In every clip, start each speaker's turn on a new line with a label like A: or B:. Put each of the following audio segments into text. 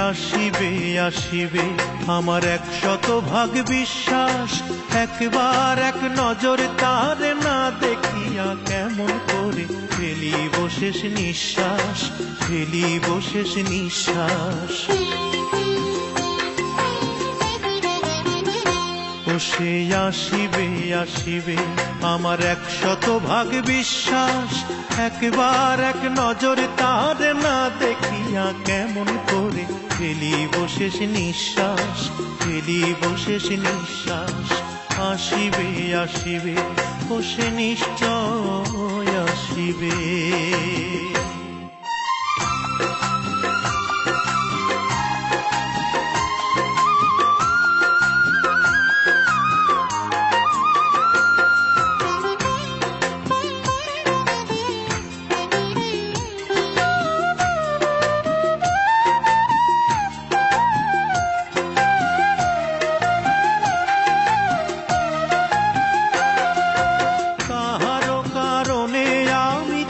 A: আসিবে আসিবে আমার 100% বিশ্বাস, একবার এক নজর তার না দেখিয়া কেমন করে ফেলিব শেষ নিঃশ্বাস, ফেলিব শেষ নিঃশ্বাস। ও সে আসিবে আসিবে আমার 100% বিশ্বাস, একবার এক নজর তার না দেখিয়া কেমন করে ফেলিব শেষ নিঃশ্বাস, ফেলিব শেষ নিঃশ্বাস। আসিবে আসিবে ও সে নিশ্চয় আসিবে।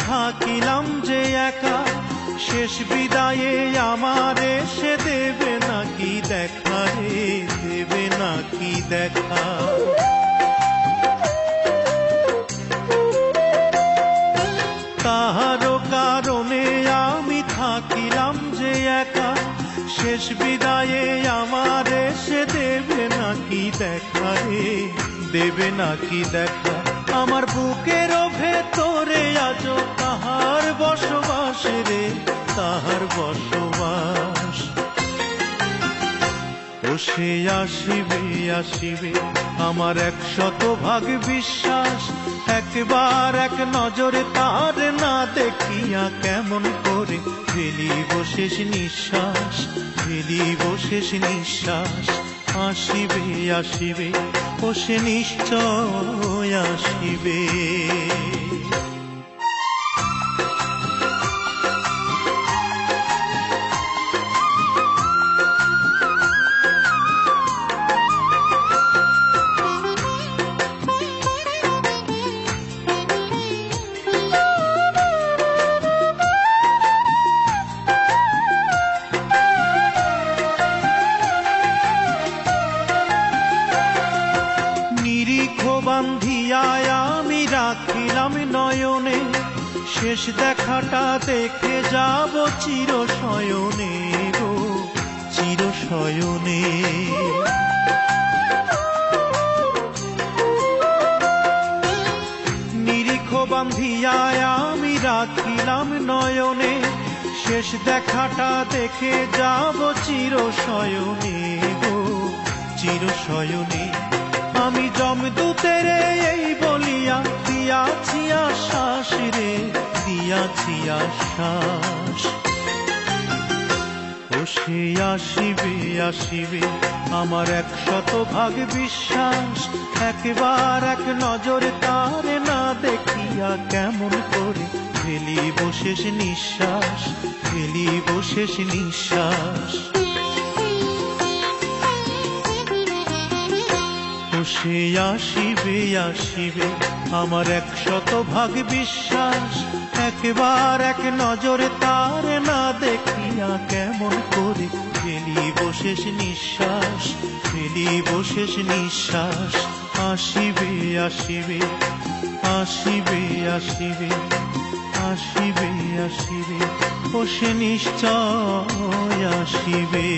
A: থাকিলাম যে একা, শেষ বিদায়ে আমারে সে দেবে নাকি দেখা রে, দেবে নাকি দেখা। কাহারো কারণে আমি থাকিলাম যে একা, শেষ বিদায়ে আমারে সে দেবে নাকি দেখা রে, দেবে নাকি দেখা। আমার বুকের ভেতরে আজ তাহার বসবাস রে, তাহার বসবাস। ও সে আসিবে আসিবে আমার 100% বিশ্বাস, একবার এক নজরে তার না দেখিয়া কেমন করে ফেলিব শেষ নিঃশ্বাস, ফেলিব শেষ নিঃশ্বাস। আসিবে আসিবে ও সে নিশ্চয় আসিবে। বান্ধিয়া আমি রাখিলাম নয়নে, শেষ দেখাটা দেখে যাব চির শয়নে গো, চির শয়নে। নিরিখ বান্ধিয়া আমি রাখিলাম নয়নে, শেষ দেখাটা দেখে যাব চির শয়নে গো, চির শয়নে। আমি যমদূতের এই বলিয়া দিয়াছি আশ্বাস রে, দিয়াছি আশ্বাস। ও সে আসিবে আসিবে আমার 100% বিশ্বাস, একবার এক নজর তার না দেখিয়া কেমন করে ফেলিব শেষ নিঃশ্বাস, ফেলিব শেষ নিঃশ্বাস। সে আসিবে আসিবে আমার 100% বিশ্বাস, একবার এক নজরে তার না দেখিয়া কেমন করে ফেলিব শেষ নিঃশ্বাস, ফেলিব শেষ নিঃশ্বাস। আসিবে আসিবে আসিবে আসিবে আসিবে আসিবে ও সে নিশ্চয় আসিবে।